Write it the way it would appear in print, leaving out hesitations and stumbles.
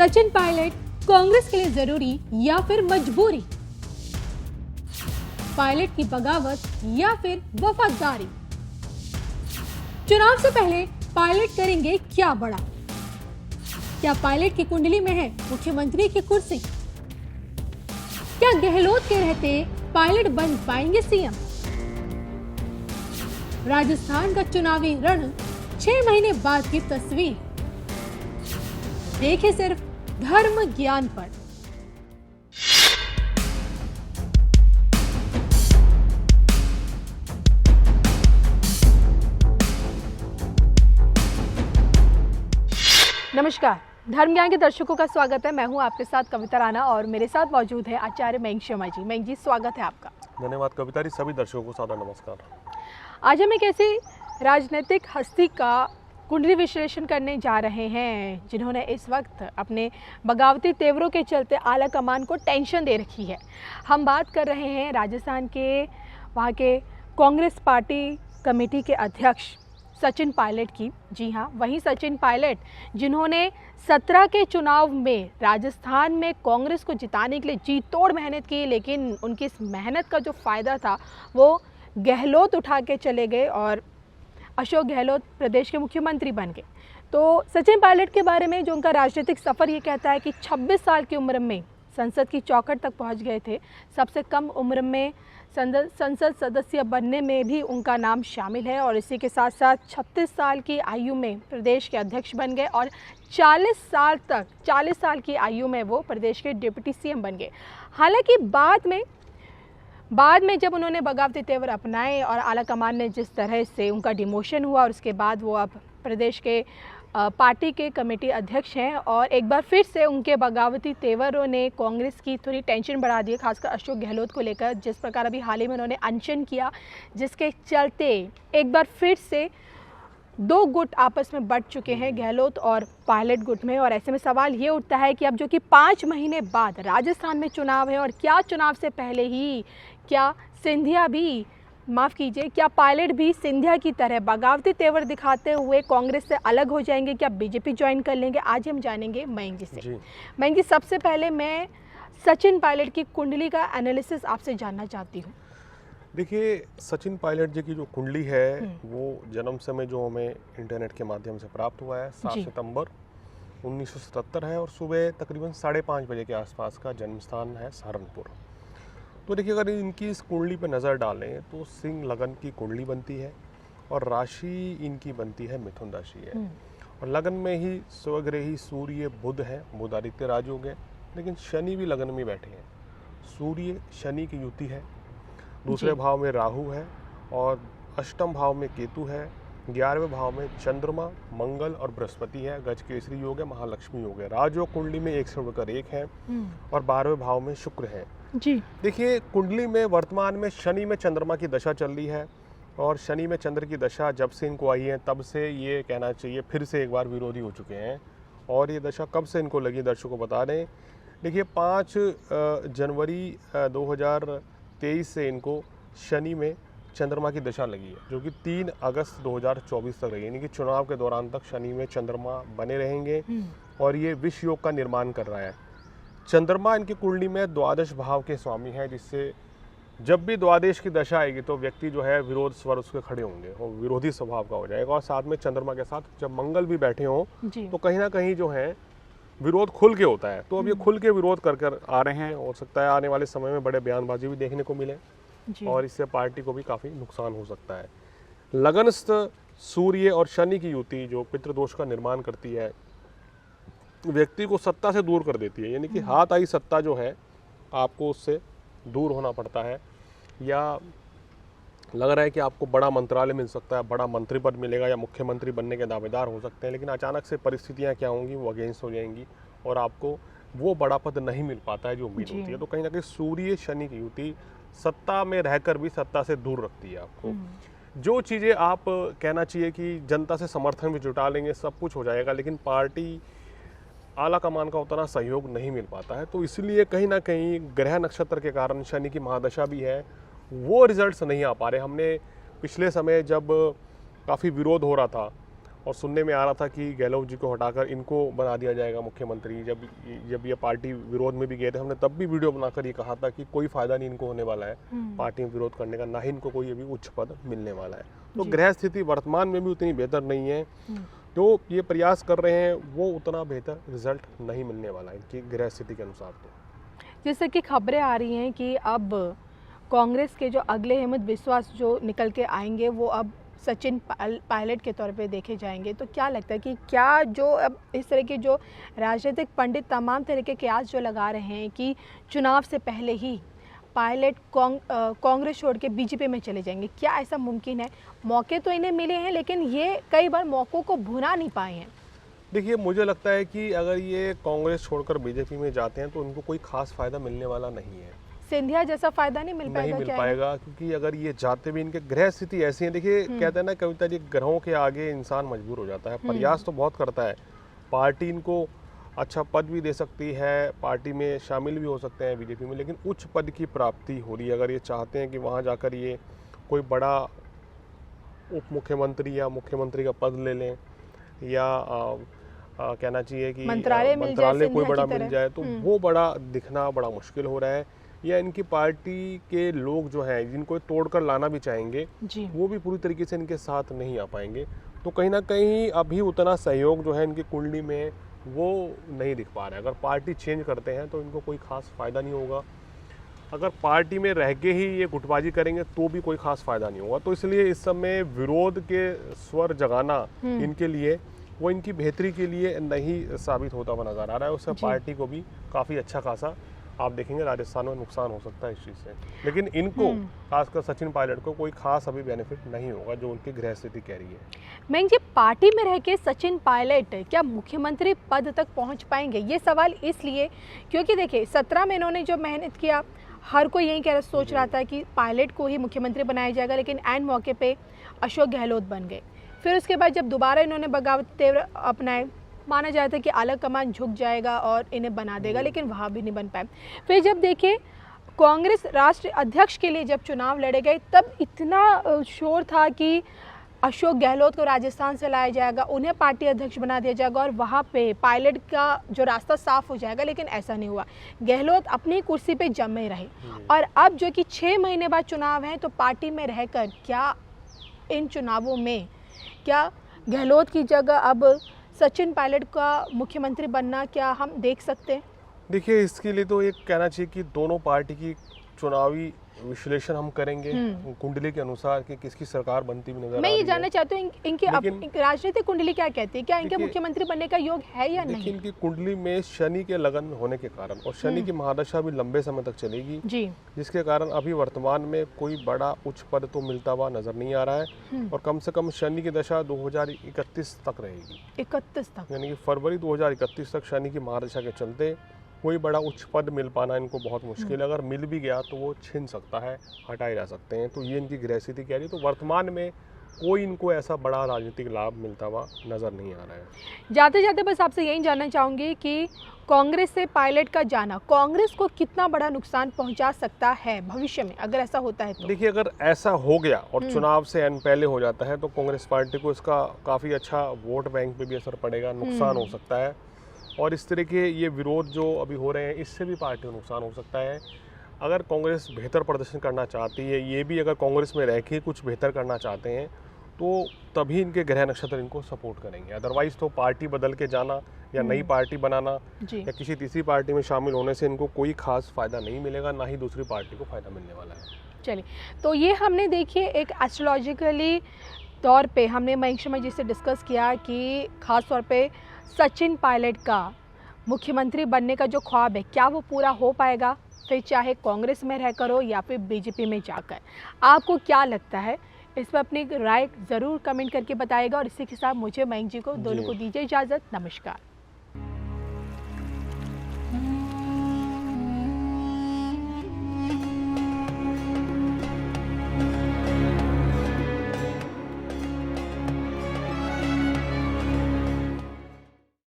सचिन पायलट कांग्रेस के लिए जरूरी या फिर मजबूरी? पायलट की बगावत या फिर वफादारी? चुनाव से पहले पायलट करेंगे क्या बड़ा? क्या पायलट की कुंडली में है मुख्यमंत्री की कुर्सी? क्या गहलोत के रहते पायलट बन पाएंगे सीएम? राजस्थान का चुनावी रण 6 महीने बाद की तस्वीर देखे सिर्फ धर्म ज्ञान पर। नमस्कार, धर्म ज्ञान के दर्शकों का स्वागत है। मैं हूं आपके साथ कविता राणा और मेरे साथ मौजूद है आचार्य मयंक शर्मा जी। मयंक जी, स्वागत है आपका। धन्यवाद कविता जी, सभी दर्शकों को सादर नमस्कार। आज हम एक ऐसी राजनीतिक हस्ती का कुंडली विश्लेषण करने जा रहे हैं जिन्होंने इस वक्त अपने बगावती तेवरों के चलते आला कमान को टेंशन दे रखी है। हम बात कर रहे हैं राजस्थान के वहाँ के कांग्रेस पार्टी कमेटी के अध्यक्ष सचिन पायलट की। जी हाँ, वही सचिन पायलट जिन्होंने 17 के चुनाव में राजस्थान में कांग्रेस को जिताने के लिए जी तोड़ मेहनत की, लेकिन उनकी इस मेहनत का जो फ़ायदा था वो गहलोत उठा के चले गए और अशोक गहलोत प्रदेश के मुख्यमंत्री बन गए। तो सचिन पायलट के बारे में जो उनका राजनीतिक सफ़र ये कहता है कि 26 साल की उम्र में संसद की चौखट तक पहुंच गए थे। सबसे कम उम्र में संसद सदस्य बनने में भी उनका नाम शामिल है और इसी के साथ साथ 36 साल की आयु में प्रदेश के अध्यक्ष बन गए और 40 साल की आयु में वो प्रदेश के डिप्टी सीएम बन गए। हालांकि बाद में जब उन्होंने बगावती तेवर अपनाए और आला कमान ने जिस तरह से उनका डिमोशन हुआ और उसके बाद वो अब प्रदेश के पार्टी के कमेटी अध्यक्ष हैं और एक बार फिर से उनके बगावती तेवरों ने कांग्रेस की थोड़ी टेंशन बढ़ा दी, खासकर अशोक गहलोत को लेकर। जिस प्रकार अभी हाल ही में उन्होंने अनशन किया, जिसके चलते एक बार फिर से 2 गुट आपस में बढ़ चुके हैं, गहलोत और पायलट गुट में। और ऐसे में सवाल ये उठता है कि अब जो कि 5 महीने बाद राजस्थान में चुनाव है और क्या चुनाव से पहले ही क्या क्या पायलट भी सिंधिया की तरह बगावती तेवर दिखाते हुए कांग्रेस से अलग हो जाएंगे? क्या बीजेपी ज्वाइन कर लेंगे? आज हम जानेंगे मयंक जी से। मयंक जी, सबसे पहले मैं सचिन पायलट की कुंडली का एनालिसिस आपसे जानना चाहती हूँ। देखिए, सचिन पायलट जी की जो कुंडली है वो जन्म समय जो हमें इंटरनेट के माध्यम से प्राप्त हुआ है 7 सितंबर 1977 है और सुबह तकरीबन 5:30 बजे के आसपास का जन्म स्थान है सहारनपुर। तो देखिए, अगर इनकी इस कुंडली पर नज़र डालें तो सिंह लगन की कुंडली बनती है और राशि इनकी बनती है मिथुन राशि है और लगन में ही स्वग्रही सूर्य बुध है, बुध आदित्य राजयोग है, लेकिन शनि भी लगन में बैठे हैं। सूर्य शनि की युति है, दूसरे भाव में राहु है और अष्टम भाव में केतु है, 11वें भाव में चंद्रमा, मंगल और बृहस्पति है। गज केसरी योग है, महालक्ष्मी योग है। राजयोग कुंडली में 1 से बढ़कर 1 है और 12वें भाव में शुक्र है। जी देखिए, कुंडली में वर्तमान में शनि में चंद्रमा की दशा चल रही है और शनि में चंद्र की दशा जब से इनको आई है तब से ये कहना चाहिए फिर से एक बार विरोधी हो चुके हैं। और ये दशा कब से इनको लगी, दर्शकों को बता दें। देखिए, 5 जनवरी 2023 से इनको शनि में चंद्रमा की दशा लगी है, जो कि 3 अगस्त 2024 तक रहेगी, यानी कि चुनाव के दौरान तक शनि में चंद्रमा बने रहेंगे और ये विष योग का निर्माण कर रहा है। चंद्रमा इनकी कुंडली में द्वादश भाव के स्वामी है, जिससे जब भी द्वादश की दशा आएगी तो व्यक्ति जो है विरोध स्वर उसके खड़े होंगे और विरोधी स्वभाव का हो जाएगा। और साथ में चंद्रमा के साथ जब मंगल भी बैठे हों तो कहीं ना कहीं जो है विरोध खुल के होता है। तो अब ये खुल के विरोध कर आ रहे हैं। हो सकता है आने वाले समय में बड़े बयानबाजी भी देखने को मिले और इससे पार्टी को भी काफ़ी नुकसान हो सकता है। लगनस्थ सूर्य और शनि की युति जो पितृदोष का निर्माण करती है, व्यक्ति को सत्ता से दूर कर देती है, यानी कि हाथ आई सत्ता जो है आपको उससे दूर होना पड़ता है, या लग रहा है कि आपको बड़ा मंत्रालय मिल सकता है, बड़ा मंत्री पद मिलेगा या मुख्यमंत्री बनने के दावेदार हो सकते हैं, लेकिन अचानक से परिस्थितियां क्या होंगी, वो अगेंस्ट हो जाएंगी और आपको वो बड़ा पद नहीं मिल पाता है जो उम्मीद होती है। तो कहीं ना कहीं सूर्य शनि की युति सत्ता में रहकर भी सत्ता से दूर रखती है आपको। जो चीज़ें आप कहना चाहिए कि जनता से समर्थन भी जुटा लेंगे, सब कुछ हो जाएगा, लेकिन पार्टी आला कमान का उतना सहयोग नहीं मिल पाता है। तो इसलिए कहीं ना कहीं ग्रह नक्षत्र के कारण शनि की महादशा भी है, वो रिजल्ट्स नहीं आ पा रहे। हमने पिछले समय जब काफ़ी विरोध हो रहा था और सुनने में आ रहा था कि गहलोत जी को हटाकर इनको बना दिया जाएगा मुख्यमंत्री। जब ये पार्टी विरोध में भी गए थे, हमने तब भी वीडियो बनाकर ये कहा था कि कोई फायदा नहीं इनको होने वाला है पार्टी में विरोध करने का, ना ही इनको कोई अभी उच्च पद मिलने वाला है। तो गृह स्थिति वर्तमान में भी उतनी बेहतर नहीं है, जो ये प्रयास कर रहे हैं वो उतना बेहतर रिजल्ट नहीं मिलने वाला है इनकी गृह स्थिति के अनुसार। तो जैसे कि खबरें आ रही हैं कि अब कांग्रेस के जो अगले हेमंत बिस्वा जो निकल के आएंगे वो अब सचिन पायलट के तौर पे देखे जाएंगे, तो क्या लगता है कि क्या जो अब इस तरह के जो राजनीतिक पंडित तमाम तरह के कयास जो लगा रहे हैं कि चुनाव से पहले ही पायलट कांग्रेस छोड़ के बीजेपी में चले जाएंगे, क्या ऐसा मुमकिन है? मौके तो इन्हें मिले हैं लेकिन ये कई बार मौक़ों को भुना नहीं पाए हैं। देखिए, मुझे लगता है कि अगर ये कांग्रेस छोड़कर बीजेपी में जाते हैं तो उनको कोई खास फायदा मिलने वाला नहीं है। सिंधिया जैसा फायदा नहीं मिल पाएगा क्योंकि अगर ये जाते भी, इनके ग्रह स्थिति ऐसी है। देखिए, कहते हैं ना कविता जी, ग्रहों के आगे इंसान मजबूर हो जाता है। प्रयास तो बहुत करता है, पार्टी इनको अच्छा पद भी दे सकती है, पार्टी में शामिल भी हो सकते हैं बीजेपी में, लेकिन उच्च पद की प्राप्ति हो रही है। अगर ये चाहते हैं कि वहाँ जाकर ये कोई बड़ा उप मुख्यमंत्री या मुख्यमंत्री का पद ले लें, या कहना चाहिए कि मंत्रालय कोई बड़ा मिल जाए, तो वो बड़ा दिखना बड़ा मुश्किल हो रहा है। या इनकी पार्टी के लोग जो हैं, जिनको तोड़कर लाना भी चाहेंगे, वो भी पूरी तरीके से इनके साथ नहीं आ पाएंगे। तो कहीं ना कहीं अभी उतना सहयोग जो है इनकी कुंडली में वो नहीं दिख पा रहा है। अगर पार्टी चेंज करते हैं तो इनको कोई खास फायदा नहीं होगा, अगर पार्टी में रह के ही ये गुटबाजी करेंगे तो भी कोई खास फायदा नहीं होगा। तो इसलिए इस समय विरोध के स्वर जगाना इनके लिए, वो इनकी बेहतरी के लिए नहीं साबित होता हुआ नजर आ रहा है। उससे पार्टी को भी काफ़ी अच्छा खासा आप देखेंगे राजस्थान में नुकसान हो सकता है इस चीज़ से। लेकिन इनको, खासकर सचिन पायलट को, कोई खास अभी बेनिफिट नहीं होगा जो उनकी गृह स्थिति कह रही है। मैं जी, पार्टी में रह के सचिन पायलट क्या मुख्यमंत्री पद तक पहुंच पाएंगे? ये सवाल इसलिए क्योंकि देखिए 17 में इन्होंने जो मेहनत किया, हर कोई यही सोच रहा था कि पायलट को ही मुख्यमंत्री बनाया जाएगा, लेकिन एंड मौके पे अशोक गहलोत बन गए। फिर उसके बाद जब दोबारा इन्होंने बगावत तेवर अपनाए, माना जाता है कि आला कमान झुक जाएगा और इन्हें बना देगा, लेकिन वहाँ भी नहीं बन पाए। फिर जब देखे कांग्रेस राष्ट्रीय अध्यक्ष के लिए जब चुनाव लड़े गए, तब इतना शोर था कि अशोक गहलोत को राजस्थान से लाया जाएगा, उन्हें पार्टी अध्यक्ष बना दिया जाएगा और वहाँ पे पायलट का जो रास्ता साफ हो जाएगा, लेकिन ऐसा नहीं हुआ। गहलोत अपनी कुर्सी पे जमे रहे और अब जो कि 6 महीने बाद चुनाव है, तो पार्टी में रहकर क्या इन चुनावों में क्या गहलोत की जगह अब सचिन पायलट का मुख्यमंत्री बनना क्या हम देख सकते हैं? देखिए, इसके लिए तो एक कहना चाहिए कि दोनों पार्टी की चुनावी विश्लेषण हम करेंगे कुंडली के अनुसार कि किसकी सरकार बनती हुई नजर आ रही है। मैं ये जानना चाहती हूँ इनकी राजनीतिक कुंडली क्या कहती है, क्या इनके मुख्यमंत्री बनने का योग है या नहीं? इनकी कुंडली में शनि के लगन होने के कारण, और शनि की महादशा भी लंबे समय तक चलेगी जी, जिसके कारण अभी वर्तमान में कोई बड़ा उच्च पद तो मिलता हुआ नजर नहीं आ रहा है। और कम से कम शनि की दशा 2031 तक रहेगी, 31 तक, यानी कि फरवरी 2031 तक शनि की महादशा के चलते कोई बड़ा उच्च पद मिल पाना इनको बहुत मुश्किल है। अगर मिल भी गया तो वो छिन सकता है, हटाए जा सकते हैं। तो ये इनकी गृह स्थिति कह रही है। तो वर्तमान में कोई इनको ऐसा बड़ा राजनीतिक लाभ मिलता हुआ नज़र नहीं आ रहा है। जाते जाते बस आपसे यही जानना चाहूँगी कि कांग्रेस से पायलट का जाना कांग्रेस को कितना बड़ा नुकसान पहुंचा सकता है भविष्य में, अगर ऐसा होता है तो? देखिए, अगर ऐसा हो गया और चुनाव से पहले हो जाता है तो कांग्रेस पार्टी को इसका काफ़ी अच्छा वोट बैंक पे भी असर पड़ेगा, नुकसान हो सकता है। और इस तरह के ये विरोध जो अभी हो रहे हैं, इससे भी पार्टी को नुकसान हो सकता है। अगर कांग्रेस बेहतर प्रदर्शन करना चाहती है, ये भी अगर कांग्रेस में रह के कुछ बेहतर करना चाहते हैं, तो तभी इनके ग्रह नक्षत्र इनको सपोर्ट करेंगे। अदरवाइज तो पार्टी बदल के जाना या नई पार्टी बनाना या किसी तीसरी पार्टी में शामिल होने से इनको कोई खास फायदा नहीं मिलेगा, ना ही दूसरी पार्टी को फायदा मिलने वाला है। चलिए, तो ये हमने देखिए एक एस्ट्रोलॉजिकली तौर पे हमने मयंक शर्मा जी से डिस्कस किया कि खास तौर पे सचिन पायलट का मुख्यमंत्री बनने का जो ख्वाब है, क्या वो पूरा हो पाएगा, फिर चाहे कांग्रेस में रहकर हो या फिर बीजेपी में जाकर। आपको क्या लगता है, इस पर अपनी राय ज़रूर कमेंट करके बताइएगा। और इसी के साथ मुझे मयंक जी को दोनों को दीजिए इजाज़त। नमस्कार।